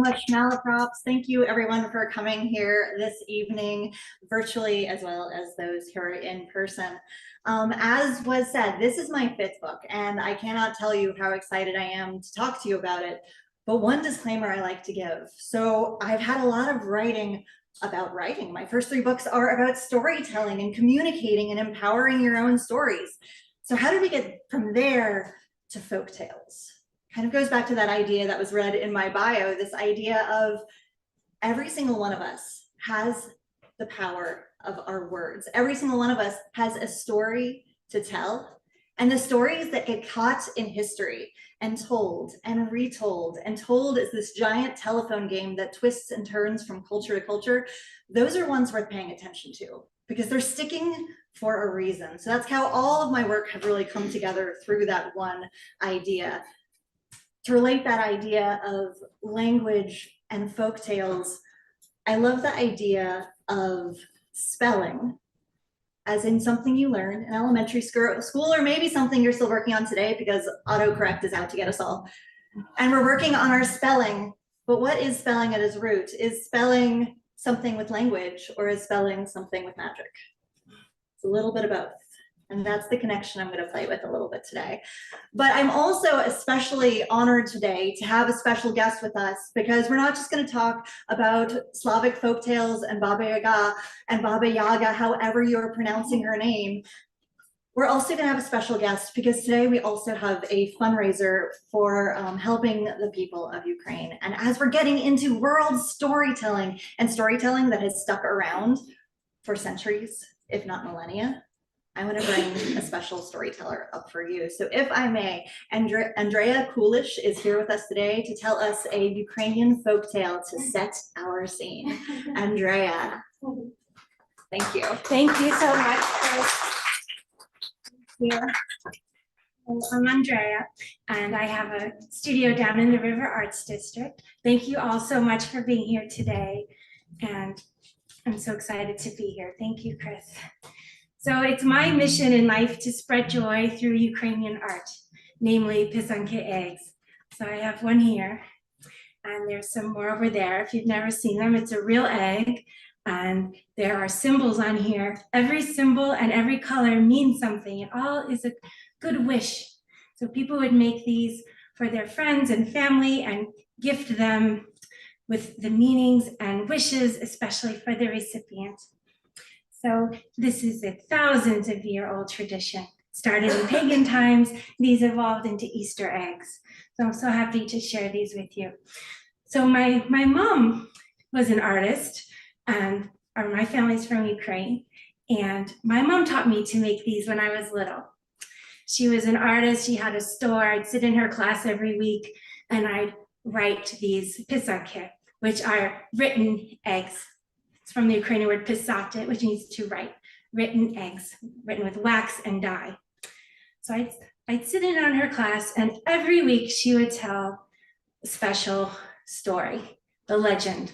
much, Malaprops. Thank you everyone for coming here this evening, virtually, as well as those who are in person. As was said, this is my 5th book, and I cannot tell you how excited I am to talk to you about it. But one disclaimer I like to give. So I've had a lot of writing about writing. My first 3 books are about storytelling and communicating and empowering your own stories. So how did we get from there to folktales? Kind of goes back to that idea that was read in my bio, this idea of every single one of us has the power of our words. Every single one of us has a story to tell. And the stories that get caught in history and told and retold and told as this giant telephone game that twists and turns from culture to culture, those are ones worth paying attention to because they're sticking for a reason. So that's how all of my work have really come together through that one idea. To relate that idea of language and folktales, I love the idea of spelling, as in something you learn in elementary school, or maybe something you're still working on today because autocorrect is out to get us all. And we're working on our spelling, but what is spelling at its root? Is spelling something with language, or is spelling something with magic? It's a little bit of both. And that's the connection I'm going to play with a little bit today. But I'm also especially honored today to have a special guest with us, because we're not just going to talk about Slavic folktales and Baba Yaga, however you're pronouncing her name. We're also going to have a special guest because today we also have a fundraiser for helping the people of Ukraine. And as we're getting into world storytelling and storytelling that has stuck around for centuries, if not millennia, I want to bring a special storyteller up for you. So if I may, Andrea Kulish is here with us today to tell us a Ukrainian folktale to set our scene. Andrea, thank you. Thank you so much, Kris. I'm Andrea, and I have a studio down in the River Arts District. Thank you all so much for being here today, and I'm so excited to be here. Thank you, Kris. So it's my mission in life to spread joy through Ukrainian art, namely pisanki eggs. So I have one here, and there's some more over there. If you've never seen them, it's a real egg, and there are symbols on here. Every symbol and every color means something. It all is a good wish. So people would make these for their friends and family and gift them with the meanings and wishes, especially for the recipient. So this is a thousands of year old tradition. Started in pagan times, these evolved into Easter eggs. So I'm so happy to share these with you. So my mom was an artist, and my family's from Ukraine, and my mom taught me to make these when I was little. She was an artist, she had a store. I'd sit in her class every week and I'd write these pisanki, which are written eggs. It's from the Ukrainian word pisate, which means to write, written eggs, written with wax and dye. So I'd sit in on her class, and every week she would tell a special story, the legend.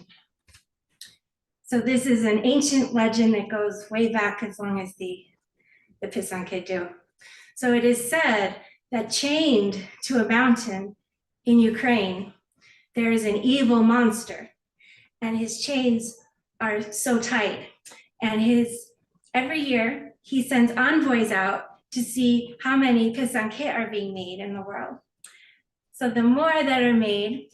So this is an ancient legend that goes way back as long as the pisanki do. So it is said that chained to a mountain in Ukraine, there is an evil monster, and his chains are so tight. And every year he sends envoys out to see how many pisanki are being made in the world. So the more that are made,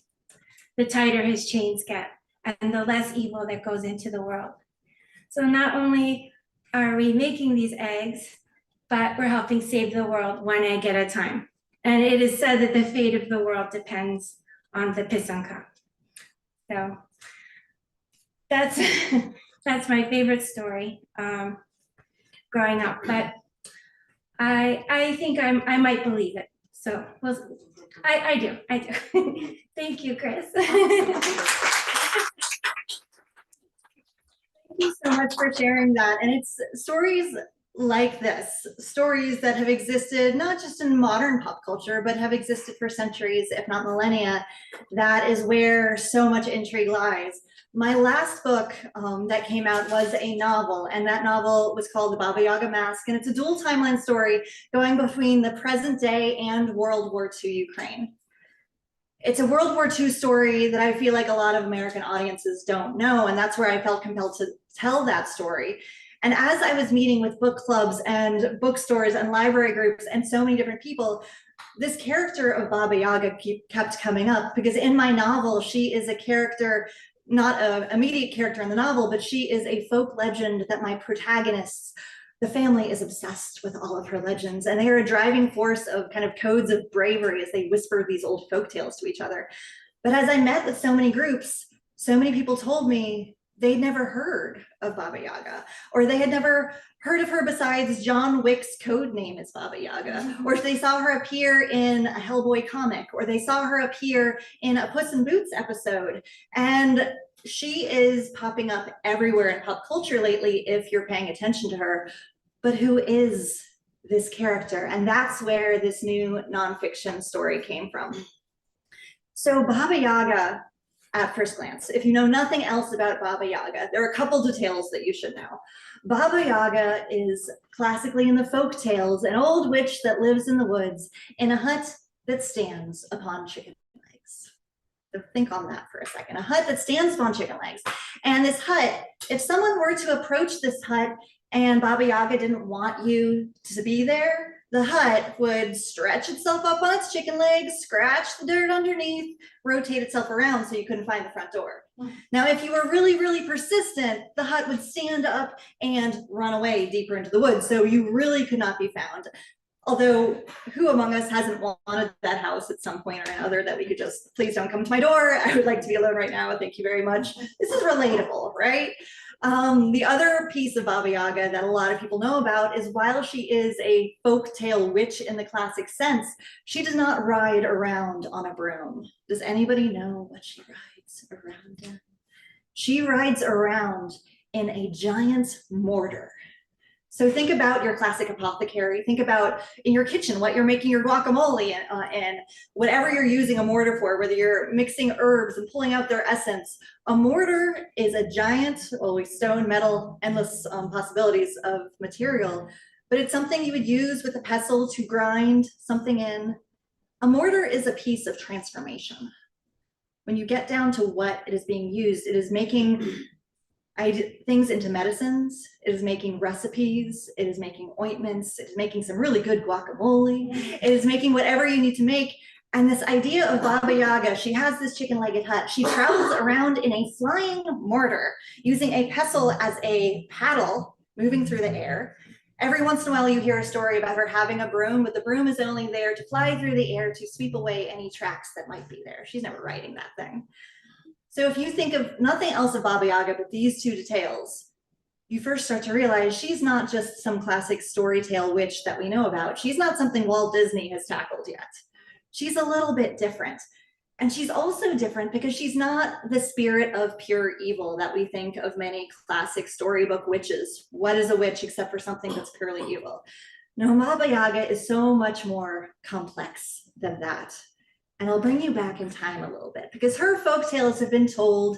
the tighter his chains get, and the less evil that goes into the world. So not only are we making these eggs, but we're helping save the world one egg at a time. And it is said that the fate of the world depends on the pisanka. So that's my favorite story growing up, but I think I might believe it. So I do. Thank you, Kris. Thank you so much for sharing that. And it's stories like this, stories that have existed not just in modern pop culture, but have existed for centuries, if not millennia. That is where so much intrigue lies. My last book that came out was a novel, and that novel was called The Baba Yaga Mask, and it's a dual timeline story going between the present day and World War II Ukraine. it's a World War II story that I feel like a lot of American audiences don't know, and that's where I felt compelled to tell that story. And as I was meeting with book clubs and bookstores and library groups and so many different people, this character of Baba Yaga kept coming up, because in my novel, she is a character, not an immediate character in the novel, but she is a folk legend that my protagonists, the family, is obsessed with all of her legends, and they are a driving force of kind of codes of bravery as they whisper these old folk tales to each other. But as I met with so many groups, so many people told me they'd never heard of Baba Yaga, or they had never heard of her besides John Wick's code name is Baba Yaga, or they saw her appear in a Hellboy comic, or they saw her appear in a Puss in Boots episode. And she is popping up everywhere in pop culture lately if you're paying attention to her. But who is this character? And that's where this new nonfiction story came from. So Baba Yaga, at first glance, if you know nothing else about Baba Yaga, there are a couple details that you should know. Baba Yaga is classically in the folk tales an old witch that lives in the woods in a hut that stands upon chicken legs. So think on that for a second. A hut that stands upon chicken legs. And this hut, if someone were to approach this hut and Baba Yaga didn't want you to be there, the hut would stretch itself up on its chicken legs, scratch the dirt underneath, rotate itself around so you couldn't find the front door. Now, if you were really, really persistent, the hut would stand up and run away deeper into the woods, so you really could not be found. Although, who among us hasn't wanted that house at some point or another that we could just, please don't come to my door, I would like to be alone right now, thank you very much. This is relatable, right? The other piece of Baba Yaga that a lot of people know about is while she is a folktale witch in the classic sense, she does not ride around on a broom. Does anybody know what she rides around in? She rides around in a giant mortar. So think about your classic apothecary. Think about in your kitchen, what you're making your guacamole in, whatever you're using a mortar for, whether you're mixing herbs and pulling out their essence. A mortar is a giant, always stone, metal, endless possibilities of material, but it's something you would use with a pestle to grind something in. A mortar is a piece of transformation. When you get down to what it is being used, it is making things into medicines, it is making recipes, it is making ointments, it is making some really good guacamole, it is making whatever you need to make. And this idea of Baba Yaga, she has this chicken-legged hut. She travels around in a flying mortar, using a pestle as a paddle, moving through the air. Every once in a while you hear a story about her having a broom, but the broom is only there to fly through the air to sweep away any tracks that might be there. She's never riding that thing. So if you think of nothing else of Baba Yaga but these two details, you first start to realize she's not just some classic storytale witch that we know about. She's not something Walt Disney has tackled yet. She's a little bit different. And she's also different because she's not the spirit of pure evil that we think of many classic storybook witches. What is a witch except for something that's purely evil? No, Baba Yaga is so much more complex than that. And I'll bring you back in time a little bit because her folk tales have been told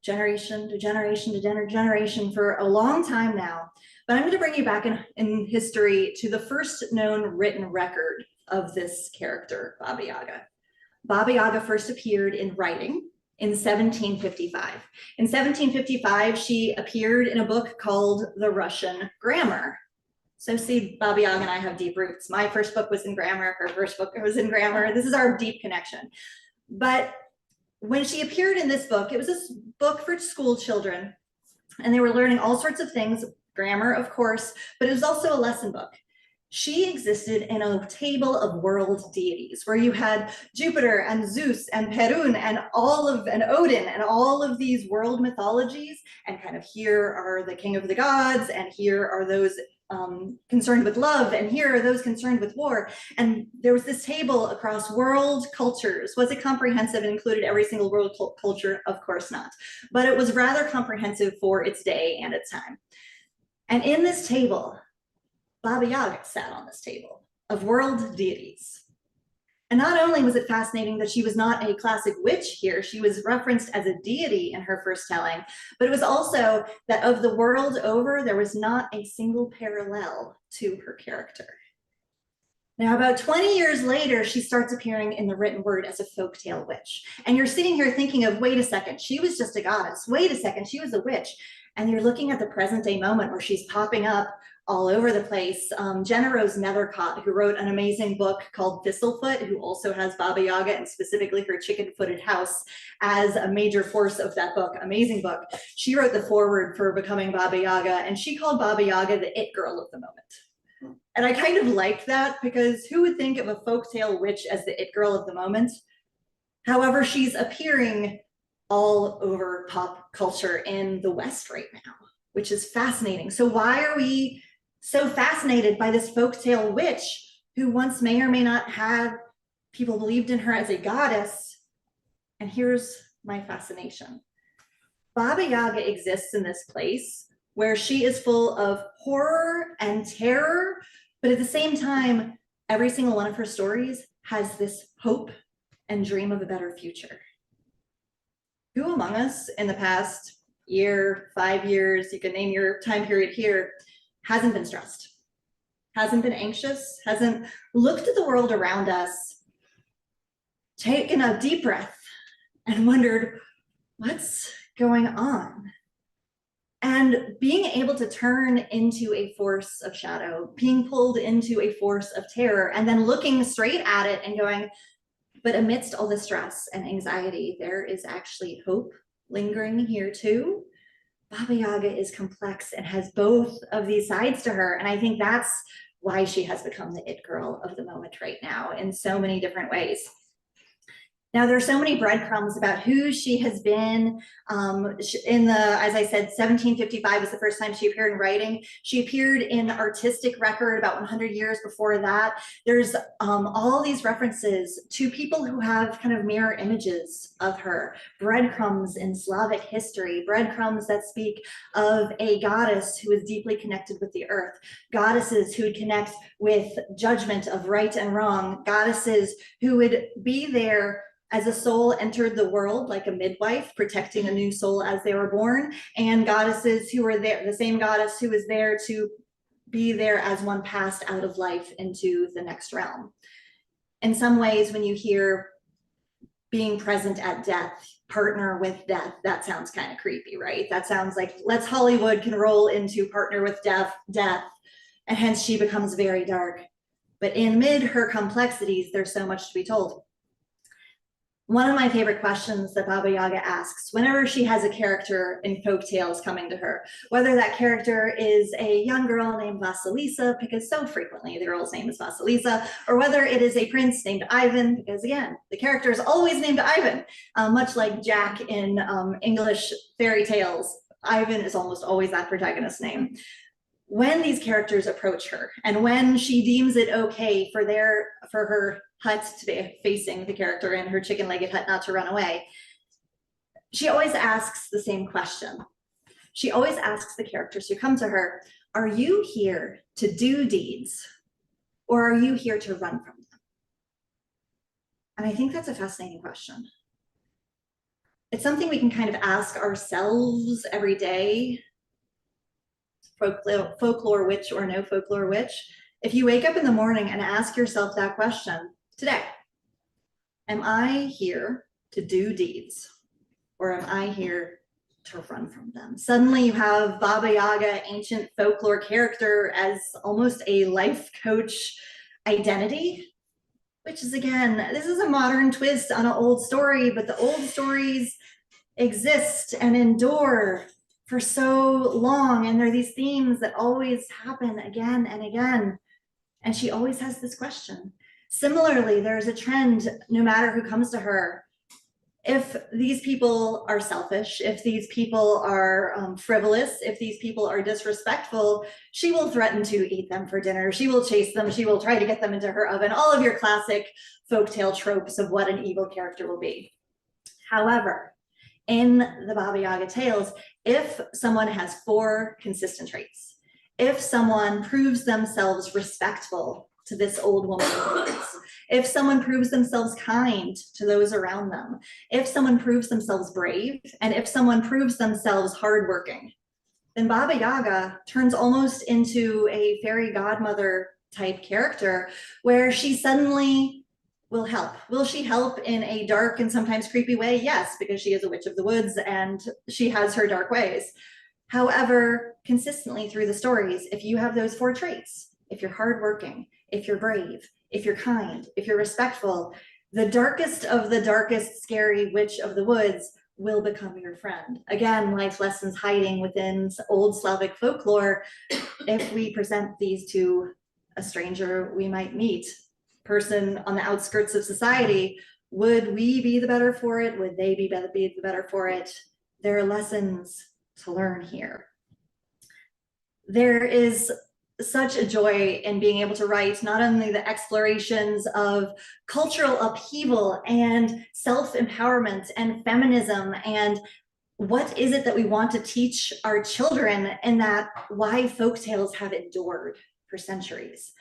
generation to generation to generation for a long time now. But I'm going to bring you back in history to the first known written record of this character, Baba Yaga. Baba Yaga first appeared in writing in 1755. In 1755, she appeared in a book called The Russian Grammar. So see, Baba Yaga and I have deep roots. My first book was in grammar, her first book was in grammar. This is our deep connection. But when she appeared in this book, it was a book for school children, and they were learning all sorts of things, grammar, of course, but it was also a lesson book. She existed in a table of world deities where you had Jupiter and Zeus and Perun and Odin and all of these world mythologies, and kind of here are the king of the gods, and here are those concerned with love, and here are those concerned with war. And there was this table across world cultures. Was it comprehensive and included every single world culture? Of course not. But it was rather comprehensive for its day and its time. And in this table, Baba Yaga sat on this table of world deities. And not only was it fascinating that she was not a classic witch here, she was referenced as a deity in her first telling, but it was also that of the world over, there was not a single parallel to her character. Now, about 20 years later, she starts appearing in the written word as a folktale witch. And you're sitting here thinking of, wait a second, she was just a goddess. Wait a second, she was a witch. And you're looking at the present day moment where she's popping up all over the place. Jenna Rose Nethercott, who wrote an amazing book called Thistlefoot, who also has Baba Yaga and specifically her chicken-footed house as a major force of that book, amazing book. She wrote the foreword for becoming Baba Yaga, and she called Baba Yaga the it girl of the moment. And I kind of like that, because who would think of a folktale witch as the it girl of the moment? However, she's appearing all over pop culture in the West right now, which is fascinating. So why are we so fascinated by this folktale witch who once may or may not have people believed in her as a goddess? And here's my fascination. Baba Yaga exists in this place where she is full of horror and terror, but at the same time, every single one of her stories has this hope and dream of a better future. Who among us in the past year, 5 years, you can name your time period here, hasn't been stressed, hasn't been anxious, hasn't looked at the world around us, taken a deep breath and wondered, what's going on? And being able to turn into a force of shadow, being pulled into a force of terror, and then looking straight at it and going, but amidst all the stress and anxiety, there is actually hope lingering here too. Baba Yaga is complex and has both of these sides to her. And I think that's why she has become the it girl of the moment right now in so many different ways. Now, there are so many breadcrumbs about who she has been. As I said, 1755 was the first time she appeared in writing. She appeared in artistic record about 100 years before that. There's all these references to people who have kind of mirror images of her, breadcrumbs in Slavic history, breadcrumbs that speak of a goddess who is deeply connected with the earth, goddesses who would connect with judgment of right and wrong, goddesses who would be there as a soul entered the world, like a midwife protecting a new soul as they were born, and goddesses who were there, the same goddess who was there to be there as one passed out of life into the next realm. In some ways, when you hear being present at death, partner with death, that sounds kind of creepy, right? That sounds like let's Hollywood can roll into partner with death, and hence she becomes very dark. But in mid her complexities, there's so much to be told. One of my favorite questions that Baba Yaga asks whenever she has a character in folk tales coming to her, whether that character is a young girl named Vasilisa, because so frequently the girl's name is Vasilisa, or whether it is a prince named Ivan, because again, the character is always named Ivan, much like Jack in English fairy tales. Ivan is almost always that protagonist's name. When these characters approach her, and when she deems it okay for her hut to be facing the character in her chicken-legged hut not to run away, she always asks the same question. She always asks the characters who come to her, are you here to do deeds, or are you here to run from them? And I think that's a fascinating question. It's something we can kind of ask ourselves every day, folklore witch or no folklore witch. If you wake up in the morning and ask yourself that question today, am I here to do deeds, or am I here to run from them? Suddenly you have Baba Yaga, ancient folklore character, as almost a life coach identity, which is, again, this is a modern twist on an old story, but the old stories exist and endure for so long, and there are these themes that always happen again and again, and she always has this question. Similarly, there's a trend, no matter who comes to her, if these people are selfish, if these people are frivolous, if these people are disrespectful, she will threaten to eat them for dinner, she will chase them, she will try to get them into her oven, all of your classic folktale tropes of what an evil character will be. However, in the Baba Yaga tales, if someone has 4 consistent traits, if someone proves themselves respectful to this old woman, if someone proves themselves kind to those around them, if someone proves themselves brave, and if someone proves themselves hardworking, then Baba Yaga turns almost into a fairy godmother type character where she suddenly will help. Will she help in a dark and sometimes creepy way? Yes, because she is a witch of the woods and she has her dark ways. However, consistently through the stories, if you have those 4 traits, if you're hardworking, if you're brave, if you're kind, if you're respectful, the darkest of the darkest scary witch of the woods will become your friend. Again, life lessons hiding within old Slavic folklore. If we present these to a stranger we might meet, person on the outskirts of society, would we be the better for it? Would they be the better for it? There are lessons to learn here. There is such a joy in being able to write not only the explorations of cultural upheaval and self-empowerment and feminism and what is it that we want to teach our children, and that why folktales have endured for centuries.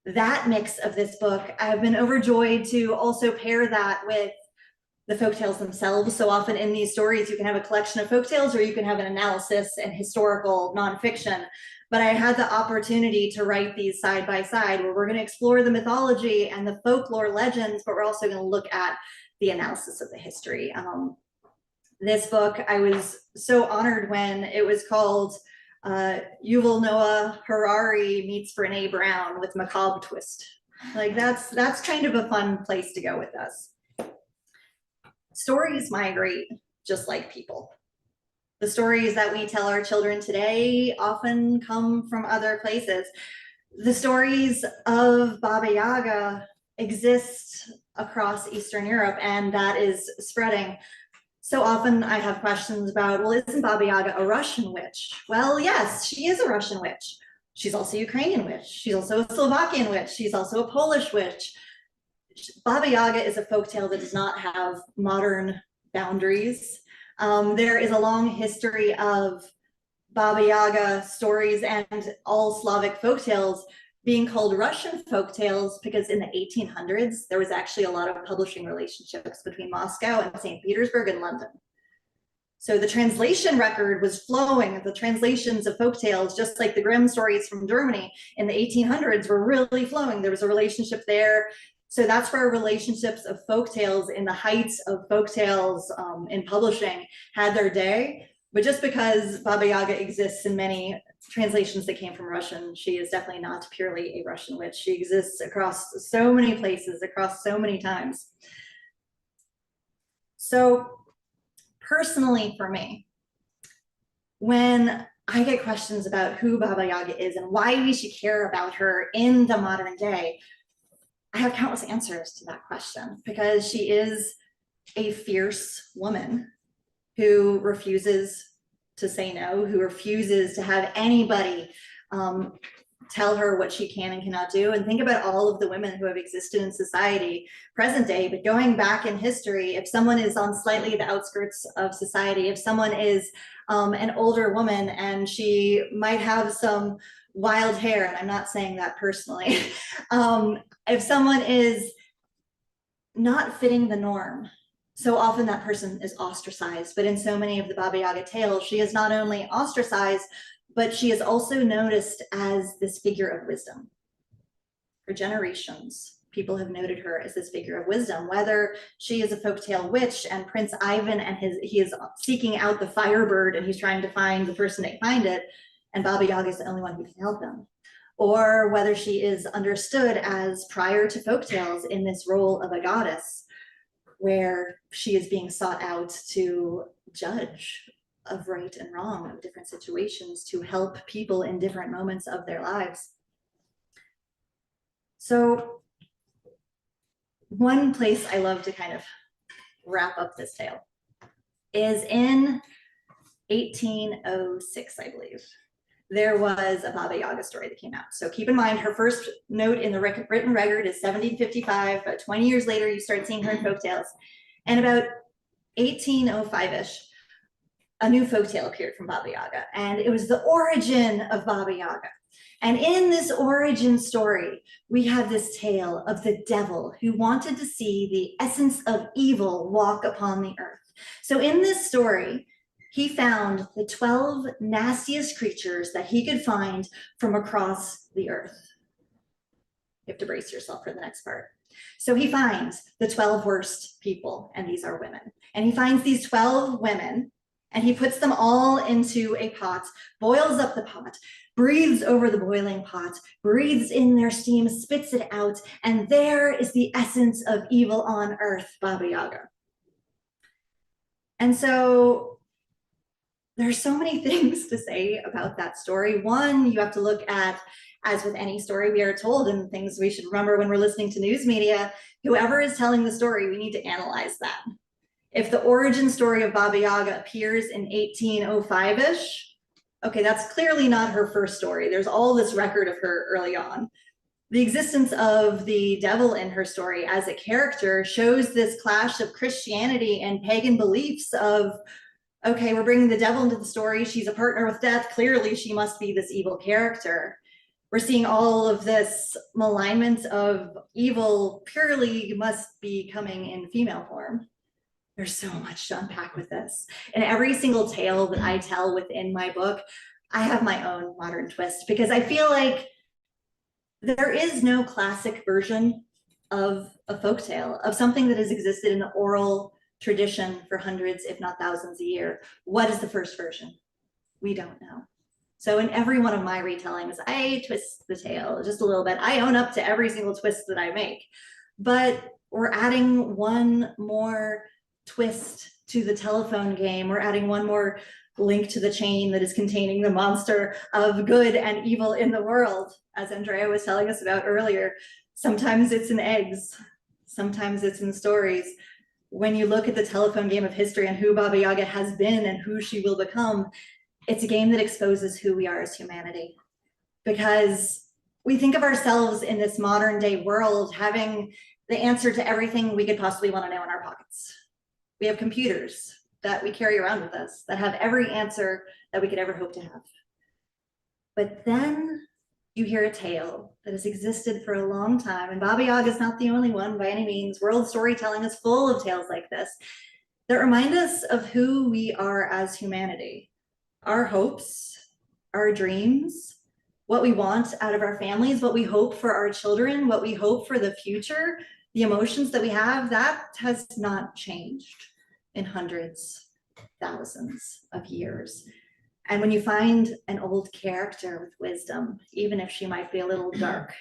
That mix of this book, I've been overjoyed to also pair that with the folktales themselves. So often in these stories, you can have a collection of folktales or you can have an analysis and historical nonfiction. But I had the opportunity to write these side by side, where we're going to explore the mythology and the folklore legends, but we're also going to look at the analysis of the history. This book, I was so honored when it was called Yuval Noah Harari meets Brene Brown with macabre twist. Like that's kind of a fun place to go with us. Stories migrate just like people. The stories that we tell our children today often come from other places. The stories of Baba Yaga exist across Eastern Europe, and that is spreading. So often I have questions about, well, isn't Baba Yaga a Russian witch? Well, yes, she is a Russian witch. She's also a Ukrainian witch. She's also a Slovakian witch. She's also a Polish witch. Baba Yaga is a folktale that does not have modern boundaries. There is a long history of Baba Yaga stories and all Slavic folktales being called Russian folktales because in the 1800s, there was actually a lot of publishing relationships between Moscow and St. Petersburg and London. So the translation record was flowing. The translations of folktales, just like the Grimm stories from Germany in the 1800s, were really flowing. There was a relationship there. So that's where relationships of folktales in the heights of folktales in publishing had their day. But just because Baba Yaga exists in many translations that came from Russian, she is definitely not purely a Russian witch. She exists across so many places, across so many times. So personally for me, when I get questions about who Baba Yaga is and why we should care about her in the modern day, I have countless answers to that question, because she is a fierce woman who refuses to say no, who refuses to have anybody tell her what she can and cannot do. And think about all of the women who have existed in society, present day, but going back in history, if someone is on slightly the outskirts of society, if someone is an older woman and she might have some wild hair, and I'm not saying that personally, if someone is not fitting the norm, so often that person is ostracized. But in so many of the Baba Yaga tales, she is not only ostracized, but she is also noticed as this figure of wisdom. For generations, people have noted her as this figure of wisdom, whether she is a folktale witch and Prince Ivan and he is seeking out the firebird and he's trying to find the person to find it, and Baba Yaga is the only one who can help him. Or whether she is understood as, prior to folktales, in this role of a goddess, where she is being sought out to judge of right and wrong of different situations, to help people in different moments of their lives. So one place I love to kind of wrap up this tale is in 1806, I believe. There was a Baba Yaga story that came out. So keep in mind, her first note in the written record is 1755, but 20 years later, you start seeing her in folktales. And about 1805-ish, a new folktale appeared from Baba Yaga, and it was the origin of Baba Yaga. And in this origin story, we have this tale of the devil who wanted to see the essence of evil walk upon the earth. So in this story, he found the 12 nastiest creatures that he could find from across the earth. You have to brace yourself for the next part. So he finds the 12 worst people, and these are women. And he finds these 12 women, and he puts them all into a pot, boils up the pot, breathes over the boiling pot, breathes in their steam, spits it out, and there is the essence of evil on earth, Baba Yaga. And so there's so many things to say about that story. One, you have to look at, as with any story we are told, and things we should remember when we're listening to news media, whoever is telling the story, we need to analyze that. If the origin story of Baba Yaga appears in 1805-ish, okay, that's clearly not her first story. There's all this record of her early on. The existence of the devil in her story as a character shows this clash of Christianity and pagan beliefs of, okay, we're bringing the devil into the story. She's a partner with death. Clearly, she must be this evil character. We're seeing all of this malignment of evil purely must be coming in female form. There's so much to unpack with this. And every single tale that I tell within my book, I have my own modern twist, because I feel like there is no classic version of a folktale, of something that has existed in the oral tradition for hundreds, if not thousands a year. What is the first version? We don't know. So in every one of my retellings, I twist the tale just a little bit. I own up to every single twist that I make, but we're adding one more twist to the telephone game. We're adding one more link to the chain that is containing the monster of good and evil in the world. As Andrea was telling us about earlier, sometimes it's in eggs, sometimes it's in stories. When you look at the telephone game of history and who Baba Yaga has been and who she will become, it's a game that exposes who we are as humanity. Because we think of ourselves in this modern day world having the answer to everything we could possibly want to know in our pockets. We have computers that we carry around with us that have every answer that we could ever hope to have. But then you hear a tale that has existed for a long time, and Baba Yaga is not the only one by any means. World storytelling is full of tales like this that remind us of who we are as humanity, our hopes, our dreams, what we want out of our families, what we hope for our children, what we hope for the future, the emotions that we have, that has not changed in hundreds, thousands of years. And when you find an old character with wisdom, even if she might be a little dark,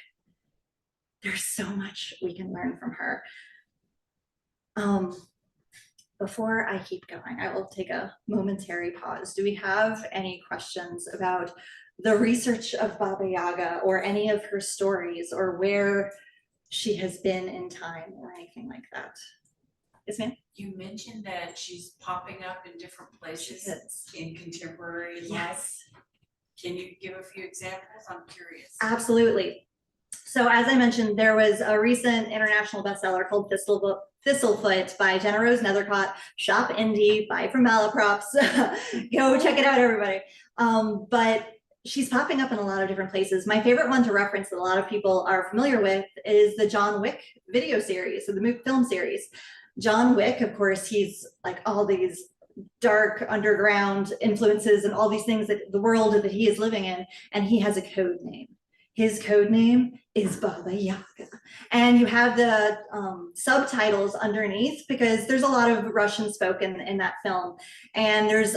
there's so much we can learn from her. Before I keep going, I will take a momentary pause. Do we have any questions about the research of Baba Yaga or any of her stories or where she has been in time or anything like that? Yes, ma'am? You mentioned that she's popping up in different places in contemporary life. Can you give a few examples? I'm curious. Absolutely. So as I mentioned, there was a recent international bestseller called Thistlefoot by Jenna Rose Nethercott. Shop indie, buy from Malaprops. Go check it out, everybody. But she's popping up in a lot of different places. My favorite one to reference that a lot of people are familiar with is the John Wick video series, so the film series. John Wick, of course, he's like all these dark underground influences and all these things that the world that he is living in, and he has a code name. His code name is Baba Yaga. And you have the subtitles underneath because there's a lot of Russian spoken in that film. And there's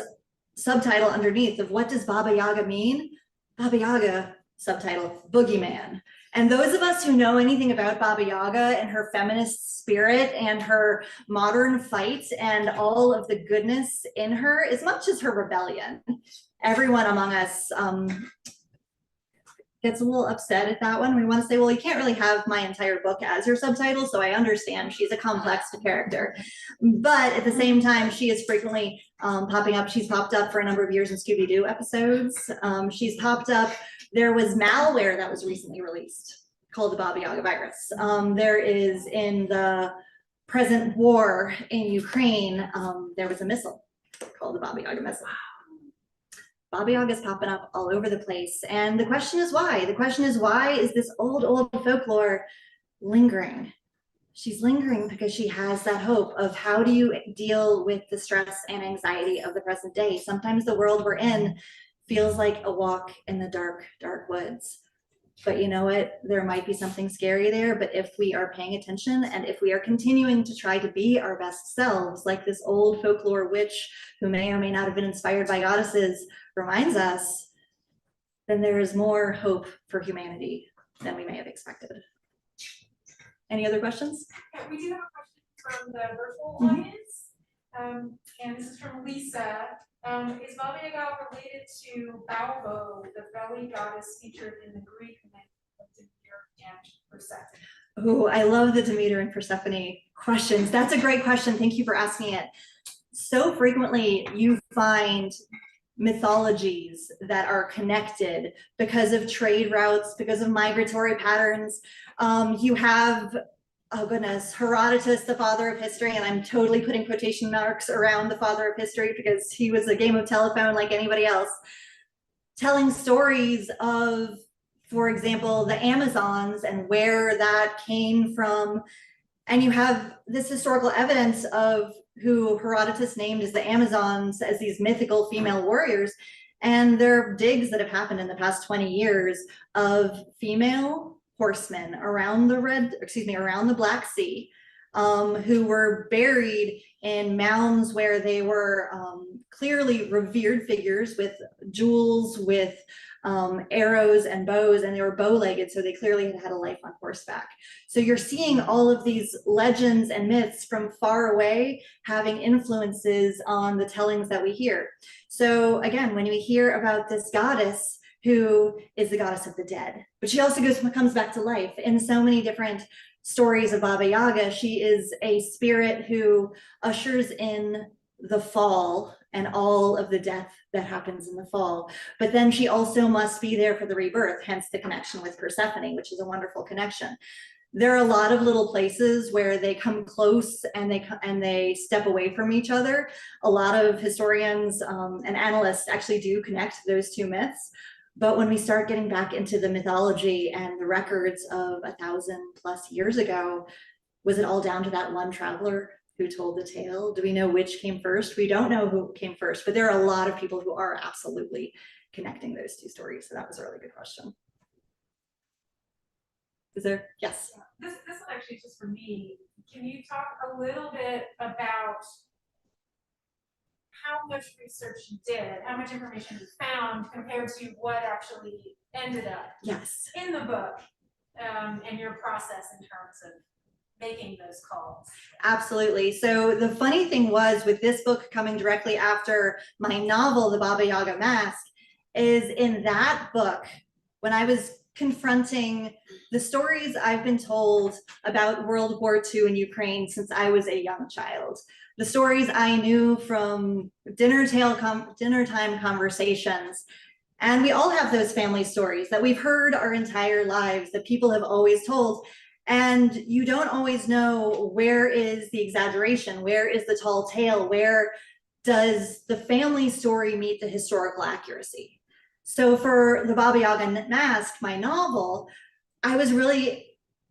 subtitle underneath of what does Baba Yaga mean? Baba Yaga, subtitle, boogeyman. And those of us who know anything about Baba Yaga and her feminist spirit and her modern fight and all of the goodness in her, as much as her rebellion, everyone among us gets a little upset at that one. We want to say, well, you can't really have my entire book as your subtitle, so I understand she's a complex character. But at the same time, she is frequently popping up. She's popped up for a number of years in Scooby-Doo episodes. She's popped up. There was malware that was recently released called the Baba Yaga virus. There is in the present war in Ukraine, there was a missile called the Baba Yaga missile. Baba Yaga is popping up all over the place. And the question is why? The question is why is this old folklore lingering? She's lingering because she has that hope of how do you deal with the stress and anxiety of the present day. Sometimes the world we're in feels like a walk in the dark, dark woods. but you know what, there might be something scary there. But if we are paying attention, and if we are continuing to try to be our best selves, like this old folklore witch who may or may not have been inspired by goddesses reminds us, then there is more hope for humanity than we may have expected. Any other questions? Yeah, we do have a question from the virtual Mhm. audience. And this is from Lisa. Is Baba Yaga related to Balbo, the belly goddess featured in the Greek myth of Demeter and Persephone? Oh, I love the Demeter and Persephone questions. That's a great question. Thank you for asking it. So frequently you find mythologies that are connected because of trade routes, because of migratory patterns. You have, oh goodness, Herodotus, the father of history, and I'm totally putting quotation marks around the father of history because he was a game of telephone like anybody else, telling stories of, for example, the Amazons and where that came from. And you have this historical evidence of who Herodotus named as the Amazons, as these mythical female warriors. And there are digs that have happened in the past 20 years of female horsemen around the Black Sea, who were buried in mounds where they were clearly revered figures with jewels, with arrows and bows, and they were bow-legged, so they clearly had had a life on horseback. So you're seeing all of these legends and myths from far away having influences on the tellings that we hear. So again, when we hear about this goddess who is the goddess of the dead, but she also comes back to life in so many different stories of Baba Yaga. She is a spirit who ushers in the fall and all of the death that happens in the fall. But then she also must be there for the rebirth, hence the connection with Persephone, which is a wonderful connection. There are a lot of little places where they come close and they step away from each other. A lot of historians and analysts actually do connect those two myths. But when we start getting back into the mythology and the records of 1,000+ years ago, was it all down to that one traveler who told the tale? Do we know which came first? We don't know who came first, but there are a lot of people who are absolutely connecting those two stories. So that was a really good question. Is there? Yes. This one actually is just for me. Can you talk a little bit about how much research you did, how much information you found compared to what actually ended up in the book, and your process in terms of making those calls? Absolutely. So the funny thing was, with this book coming directly after my novel, The Baba Yaga Mask, is in that book, when I was confronting the stories I've been told about World War II in Ukraine since I was a young child, the stories I knew from dinner time conversations. And we all have those family stories that we've heard our entire lives, that people have always told. And you don't always know, where is the exaggeration? Where is the tall tale? Where does the family story meet the historical accuracy? So for the Baba Yaga Mask, my novel, I was really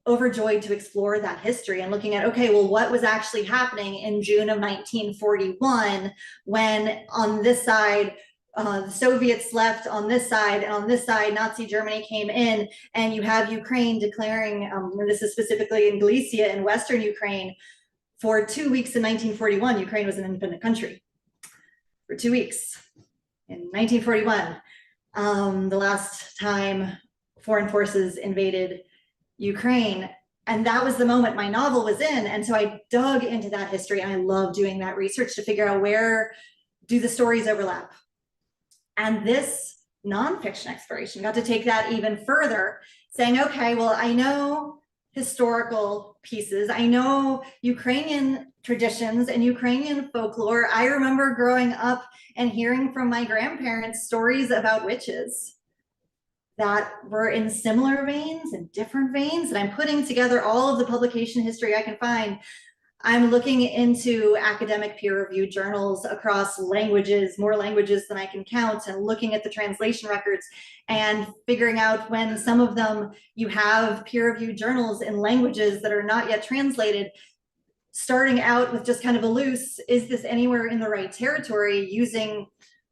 overjoyed to explore that history and looking at, okay, well, what was actually happening in June of 1941 when on this side, the Soviets left on this side, and on this side, Nazi Germany came in, and you have Ukraine declaring, this is specifically in Galicia in Western Ukraine, for 2 weeks in 1941, Ukraine was an independent country. For 2 weeks in 1941, the last time foreign forces invaded Ukraine. And that was the moment my novel was in. And so I dug into that history, and I love doing that research to figure out, where do the stories overlap? And this nonfiction exploration got to take that even further, saying, okay, well, I know historical pieces, I know Ukrainian traditions and Ukrainian folklore. I remember growing up and hearing from my grandparents stories about witches that were in similar veins and different veins. And I'm putting together all of the publication history I can find. I'm looking into academic peer-reviewed journals across languages, more languages than I can count, and looking at the translation records and figuring out when some of them, you have peer-reviewed journals in languages that are not yet translated, starting out with just kind of a loose, is this anywhere in the right territory, using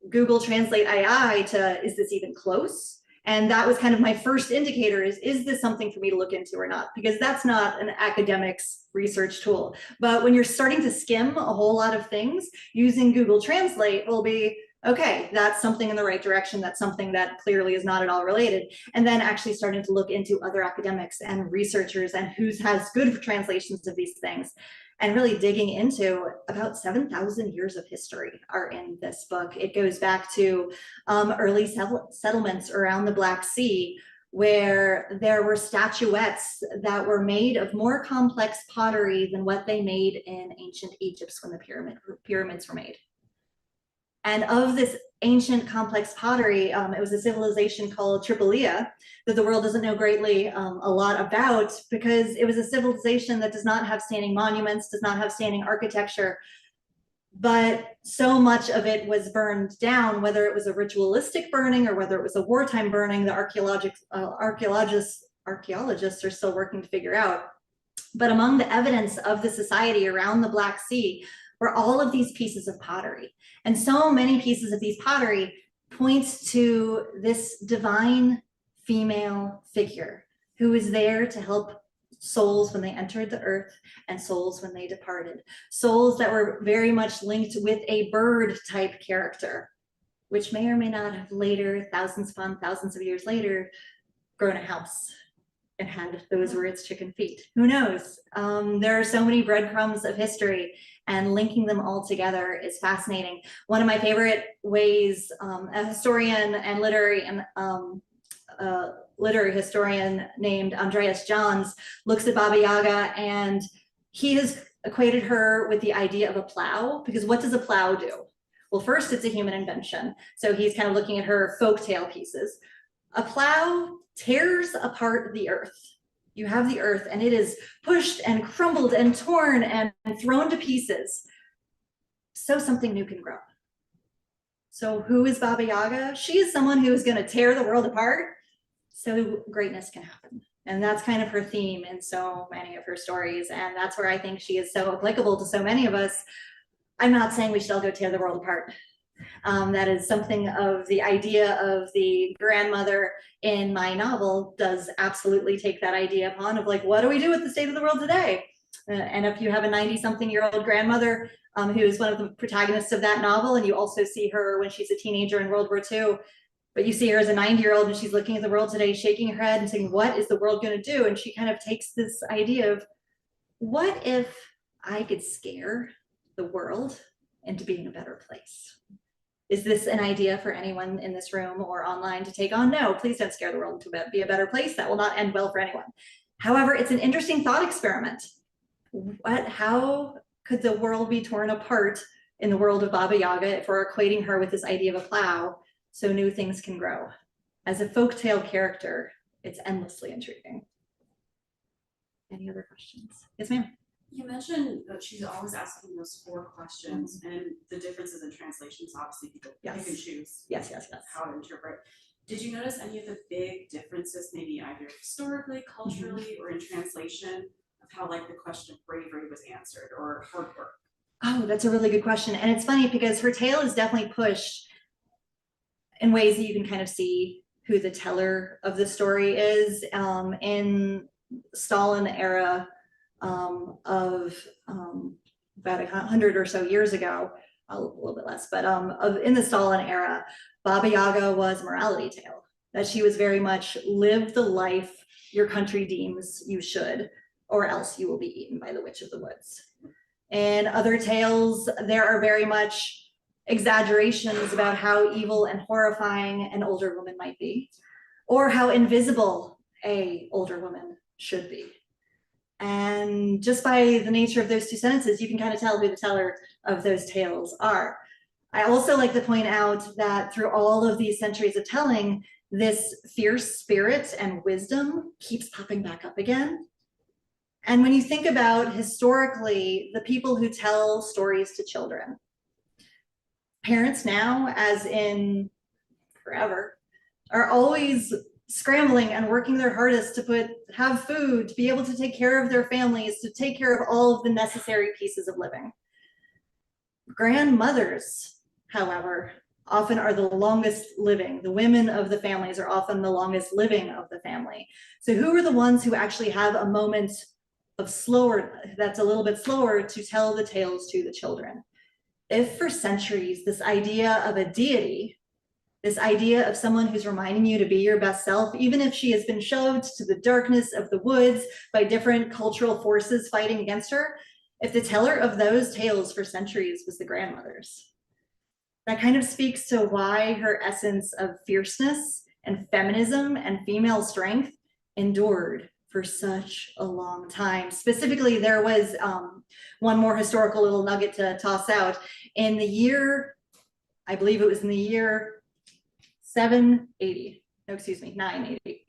Google Translate AI to, is this even close? And that was kind of my first indicator is this something for me to look into or not? Because that's not an academic's research tool. But when you're starting to skim a whole lot of things, using Google Translate will be, okay, that's something in the right direction. That's something that clearly is not at all related. And then actually starting to look into other academics and researchers and who has good translations of these things. And really digging into about 7,000 years of history are in this book. It goes back to early settlements around the Black Sea, where there were statuettes that were made of more complex pottery than what they made in ancient Egypt when the pyramids were made. And of this ancient complex pottery, it was a civilization called Tripolia that the world doesn't know greatly a lot about, because it was a civilization that does not have standing monuments, does not have standing architecture, but so much of it was burned down, whether it was a ritualistic burning or whether it was a wartime burning, the archaeologists are still working to figure out. But among the evidence of the society around the Black Sea were all of these pieces of pottery. And so many pieces of these pottery points to this divine female figure who is there to help souls when they entered the earth and souls when they departed. Souls that were very much linked with a bird type character, which may or may not have later, thousands upon thousands of years later, grown a house and had those were its chicken feet. Who knows? There are so many breadcrumbs of history, and linking them all together is fascinating. One of my favorite ways, a historian and literary historian named Andreas Johns looks at Baba Yaga, and he has equated her with the idea of a plow, because what does a plow do? Well, first, it's a human invention. So he's kind of looking at her folktale pieces. A plow tears apart the earth. You have the earth and it is pushed and crumbled and torn and thrown to pieces, so something new can grow. So who is Baba Yaga? She is someone who is going to tear the world apart so greatness can happen. And that's kind of her theme in so many of her stories. And that's where I think she is so applicable to so many of us. I'm not saying we should all go tear the world apart. That is something of the idea of the grandmother in my novel does absolutely take that idea upon of like, what do we do with the state of the world today? And if you have a 90-something-year-old grandmother who is one of the protagonists of that novel, and you also see her when she's a teenager in World War II, but you see her as a 90-year-old and she's looking at the world today, shaking her head and saying, what is the world going to do? And she kind of takes this idea of, what if I could scare the world into being a better place? Is this an idea for anyone in this room or online to take on? No, please don't scare the world to be a better place. That will not end well for anyone. However, it's an interesting thought experiment. How could the world be torn apart in the world of Baba Yaga if we're equating her with this idea of a plow so new things can grow? As a folktale character, it's endlessly intriguing. Any other questions? Yes, ma'am. You mentioned that she's always asking those 4 questions, and the differences in translations, obviously people pick and choose how to interpret. Did you notice any of the big differences, maybe either historically, culturally, or in translation, of how like the question of bravery was answered or hard work? Oh, that's a really good question. And it's funny because her tale is definitely pushed in ways that you can kind of see who the teller of the story is. In Stalin era, of about 100 or so years ago, a little bit less, but in the Stalin era, Baba Yaga was a morality tale, that she was very much live the life your country deems you should, or else you will be eaten by the witch of the woods. In other tales, there are very much exaggerations about how evil and horrifying an older woman might be, or how invisible an older woman should be. And just by the nature of those 2 sentences, you can kind of tell who the teller of those tales are. I also like to point out that through all of these centuries of telling, this fierce spirit and wisdom keeps popping back up again. And when you think about historically, the people who tell stories to children, parents now, as in forever, are always scrambling and working their hardest to have food, to be able to take care of their families, to take care of all of the necessary pieces of living. Grandmothers, however, often are the longest living. The women of the families are often the longest living of the family. So who are the ones who actually have a moment of slower, that's a little bit slower to tell the tales to the children? If for centuries, this idea of a deity, this idea of someone who's reminding you to be your best self, even if she has been shoved to the darkness of the woods by different cultural forces fighting against her, if the teller of those tales for centuries was the grandmothers, that kind of speaks to why her essence of fierceness and feminism and female strength endured for such a long time. Specifically, there was one more historical little nugget to toss out. In the year, I believe it was in the year 780, no, excuse me, 980.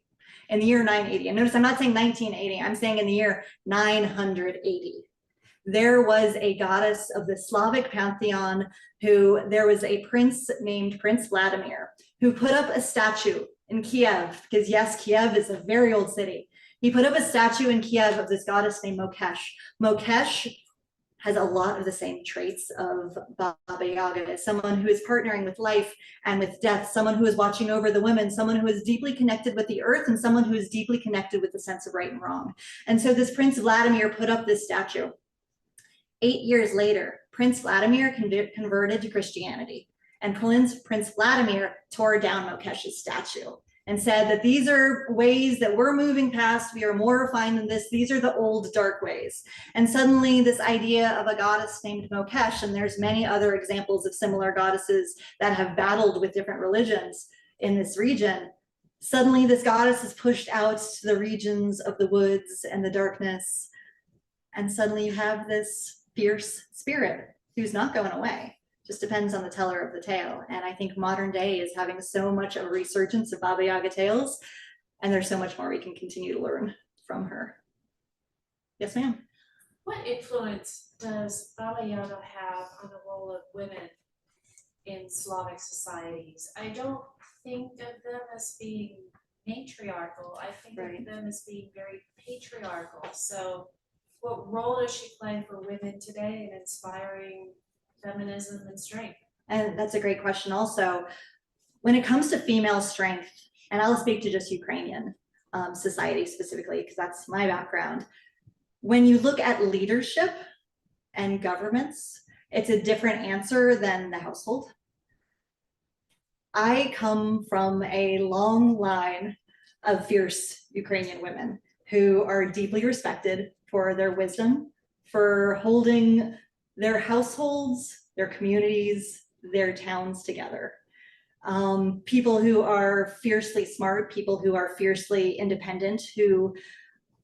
In the year 980, and notice I'm not saying 1980, I'm saying in the year 980. There was a goddess of the Slavic pantheon who, there was a prince named Prince Vladimir who put up a statue in Kiev, because yes, Kiev is a very old city. He put up a statue in Kiev of this goddess named Mokesh. Mokesh has a lot of the same traits of Baba Yaga, someone who is partnering with life and with death, someone who is watching over the women, someone who is deeply connected with the earth, and someone who is deeply connected with the sense of right and wrong. And so this Prince Vladimir put up this statue. 8 years later, Prince Vladimir converted to Christianity, and Prince Vladimir tore down Mokesh's statue and said that these are ways that we're moving past, we are more refined than this, these are the old dark ways. And suddenly this idea of a goddess named Mokesh, and there's many other examples of similar goddesses that have battled with different religions in this region, suddenly this goddess is pushed out to the regions of the woods and the darkness, and suddenly you have this fierce spirit who's not going away. Just depends on the teller of the tale. And I think modern day is having so much of a resurgence of Baba Yaga tales, and there's so much more we can continue to learn from her. Yes, ma'am. What influence does Baba Yaga have on the role of women in Slavic societies? I don't think of them as being matriarchal. I think of them as being very patriarchal. So what role does she play for women today in inspiring feminism and strength? And that's a great question also. When it comes to female strength, and I'll speak to just Ukrainian society specifically, because that's my background. When you look at leadership and governments, it's a different answer than the household. I come from a long line of fierce Ukrainian women who are deeply respected for their wisdom, for holding their households, their communities, their towns together. People who are fiercely smart, people who are fiercely independent, who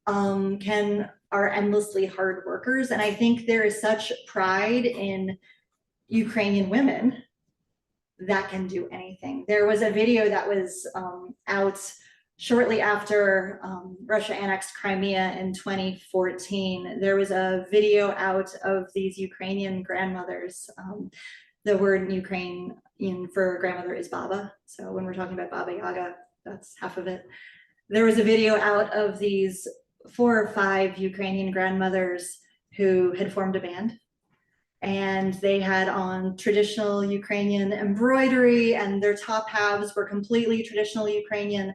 are endlessly hard workers. And I think there is such pride in Ukrainian women that can do anything. There was a video that was out shortly after Russia annexed Crimea in 2014. There was a video out of these Ukrainian grandmothers. The word in Ukrainian for grandmother is Baba. So when we're talking about Baba Yaga, that's half of it. There was a video out of these 4 or 5 Ukrainian grandmothers who had formed a band. And they had on traditional Ukrainian embroidery, and their top halves were completely traditional Ukrainian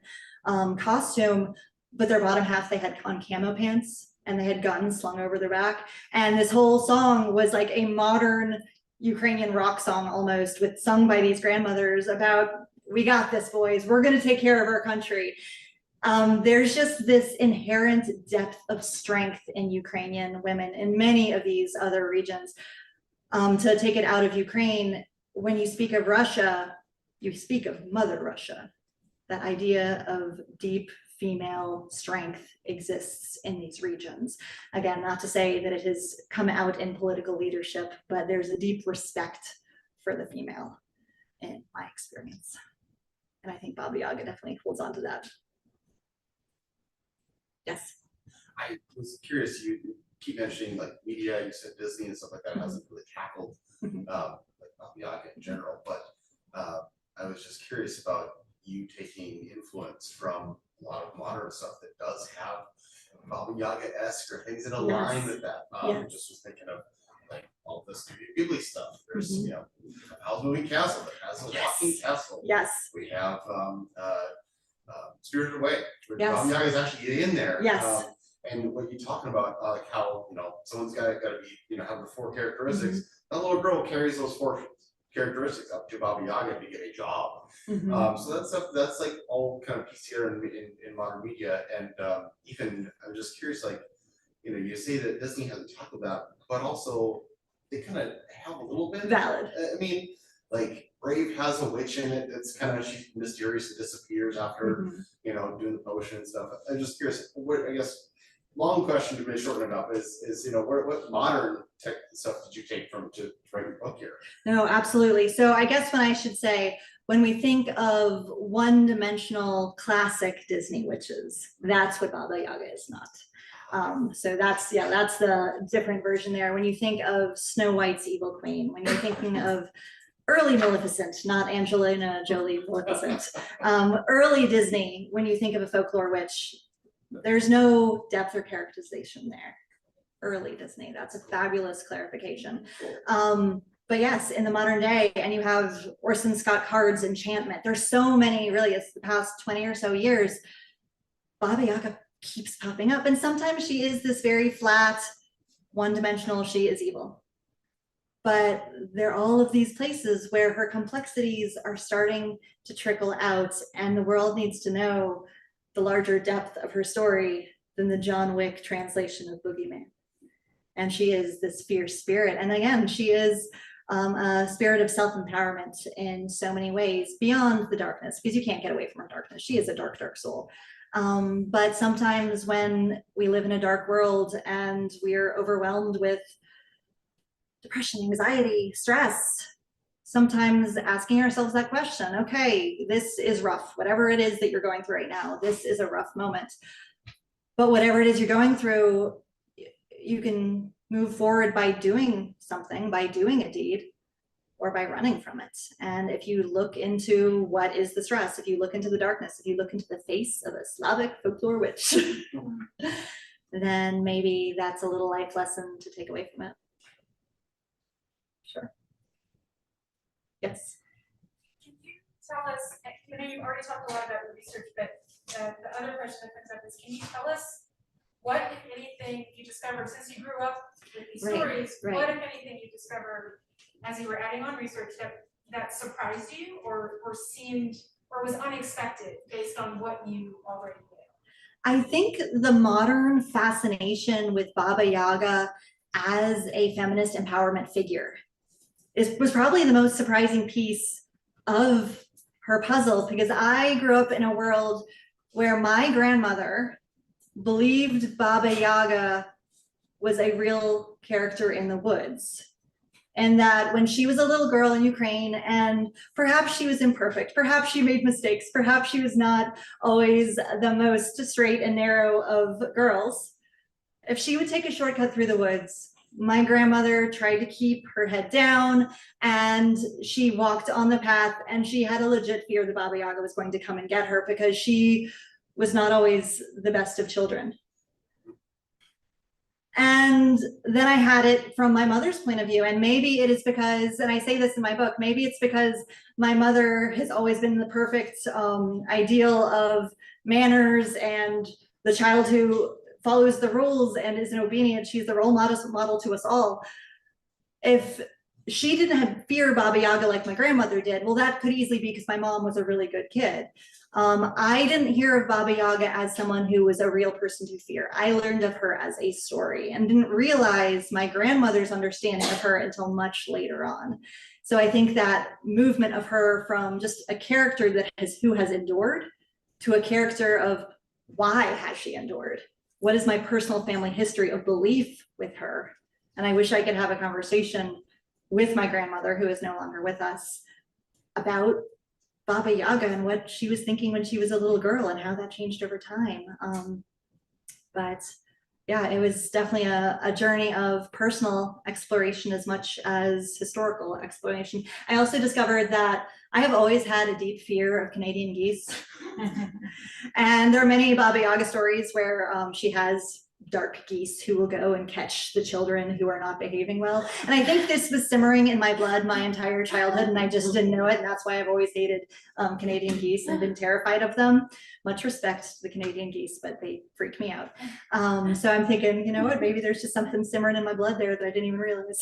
costume, but their bottom half they had on camo pants, and they had guns slung over their back. And this whole song was like a modern Ukrainian rock song almost, with sung by these grandmothers about, we got this, boys, we're going to take care of our country. There's just this inherent depth of strength in Ukrainian women in many of these other regions. To take it out of Ukraine, when you speak of Russia, you speak of Mother Russia. That idea of deep female strength exists in these regions. Again, not to say that it has come out in political leadership, but there's a deep respect for the female in my experience. And I think Baba Yaga definitely holds on to that. Yes. I was curious, you keep mentioning like media, you said Disney and stuff like that hasn't really tackled like Baba Yaga in general, but I was just curious about you taking influence from a lot of modern stuff that does have Baba Yaga-esque or things that align with that. Just was thinking of like all the Studio Ghibli stuff. There's you know, Howl's Moving Castle that has a walking castle. Yes. We have Spirited Away, where Yes. Baba Yaga is actually in there. Yes. And what you're talking about, like how, someone's got to be, have the 4 characteristics. That little girl carries those 4 characteristics up to Baba Yaga to get a job. So that's like all kind of pieced here in modern media. And even I'm just curious, like, you say that Disney hasn't tackled that, but also they kind of have a little bit. Valid. I mean, like Brave has a witch in it. It's kind of, she's mysterious and disappears after doing the potion and stuff. I'm just curious. What, I guess, long question to be shortened up is what modern tech stuff did you take from to write your book here? No, absolutely. So I guess when I should say, when we think of one-dimensional classic Disney witches, that's what Baba Yaga is not. So that's the different version there. When you think of Snow White's evil queen, when you're thinking of early Maleficent, not Angelina Jolie Maleficent, early Disney, when you think of a folklore witch, there's no depth or characterization there. Early Disney, that's a fabulous clarification. But yes, in the modern day, and you have Orson Scott Card's Enchantment, there's so many, really, it's the past 20 or so years, Baba Yaga keeps popping up, and sometimes she is this very flat, one-dimensional, she is evil. But there are all of these places where her complexities are starting to trickle out, and the world needs to know the larger depth of her story than the John Wick translation of Boogeyman. And she is this fierce spirit. And again, she is a spirit of self-empowerment in so many ways beyond the darkness, because you can't get away from her darkness. She is a dark, dark soul. But sometimes when we live in a dark world and we're overwhelmed with depression, anxiety, stress, sometimes asking ourselves that question, okay, this is rough, whatever it is that you're going through right now, this is a rough moment. But whatever it is you're going through, you can move forward by doing something, by doing a deed, or by running from it. And if you look into what is the stress, if you look into the darkness, if you look into the face of a Slavic folklore witch, then maybe that's a little life lesson to take away from it. Sure. Yes. Can you tell us, I know you've already talked a lot about the research, but the other question that comes up is, can you tell us what, if anything, you discovered since you grew up with these stories, what, if anything, you discovered as you were adding on research that surprised you or seemed or was unexpected based on what you already knew? I think the modern fascination with Baba Yaga as a feminist empowerment figure was probably the most surprising piece of her puzzle, because I grew up in a world where my grandmother believed Baba Yaga was a real character in the woods. And that when she was a little girl in Ukraine, and perhaps she was imperfect, perhaps she made mistakes, perhaps she was not always the most straight and narrow of girls, if she would take a shortcut through the woods, my grandmother tried to keep her head down, and she walked on the path, and she had a legit fear that Baba Yaga was going to come and get her, because she was not always the best of children. And then I had it from my mother's point of view. And maybe it is because, and I say this in my book, maybe it's because my mother has always been the perfect ideal of manners and the child who follows the rules and is an obedient. She's the role model to us all. If she didn't have fear Baba Yaga like my grandmother did, well, that could easily be because my mom was a really good kid. I didn't hear of Baba Yaga as someone who was a real person to fear. I learned of her as a story and didn't realize my grandmother's understanding of her until much later on. So I think that movement of her from just a character who has endured to a character of why has she endured? What is my personal family history of belief with her? And I wish I could have a conversation with my grandmother, who is no longer with us, about Baba Yaga and what she was thinking when she was a little girl and how that changed over time. But yeah, it was definitely a journey of personal exploration as much as historical exploration. I also discovered that I have always had a deep fear of Canadian geese. And there are many Baba Yaga stories where she has dark geese who will go and catch the children who are not behaving well. And I think this was simmering in my blood my entire childhood, and I just didn't know it. And that's why I've always hated Canadian geese and been terrified of them. Much respect to the Canadian geese, but they freak me out. So I'm thinking, you know what, maybe there's just something simmering in my blood there that I didn't even realize.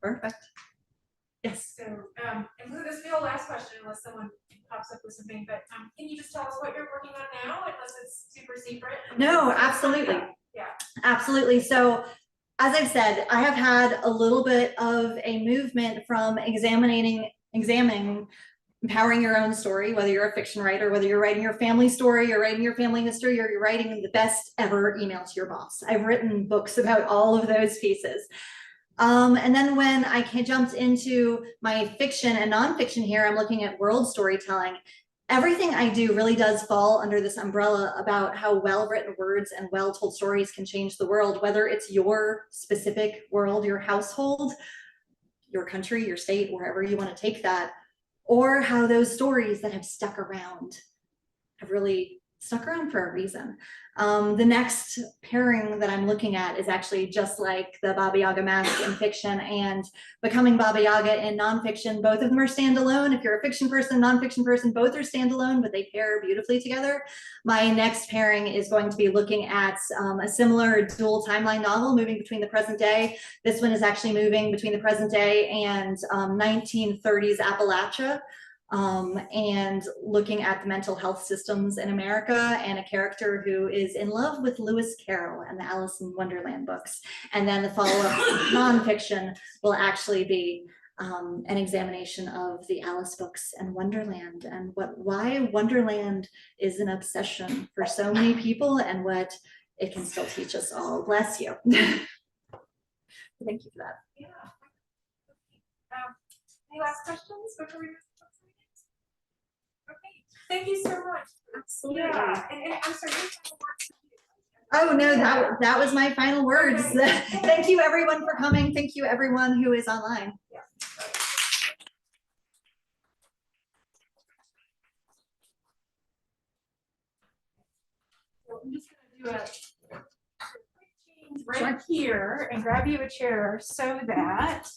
Perfect. Yes. So, and this will be our last question unless someone pops up with something, but can you just tell us what you're working on now, unless it's super secret? No, absolutely. Yeah. Absolutely. So as I've said, I have had a little bit of a movement from examining, empowering your own story, whether you're a fiction writer, whether you're writing your family story, you're writing your family history, or you're writing the best ever email to your boss. I've written books about all of those pieces. And then when I jumped into my fiction and nonfiction here, I'm looking at world storytelling. Everything I do really does fall under this umbrella about how well-written words and well-told stories can change the world, whether it's your specific world, your household, your country, your state, wherever you want to take that, or how those stories that have stuck around have really stuck around for a reason. The next pairing that I'm looking at is actually just like the Baba Yaga Mask in fiction and becoming Baba Yaga in nonfiction. Both of them are standalone. If you're a fiction person, nonfiction person, both are standalone, but they pair beautifully together. My next pairing is going to be looking at a similar dual timeline novel moving between the present day. This one is actually moving between the present day and 1930s Appalachia. And looking at the mental health systems in America, and a character who is in love with Lewis Carroll and the Alice in Wonderland books. And then the follow-up nonfiction will actually be an examination of the Alice books and Wonderland, and why Wonderland is an obsession for so many people and what it can still teach us all. Bless you. Thank you for that. Yeah. Any last questions before we move on? Okay, thank you so much. Absolutely. Yeah, and I'm sorry. Oh no, that was my final words. Okay. Thank you everyone for coming. Thank you everyone who is online. Yeah. So I'm just gonna do a quick change right here and grab you a chair so that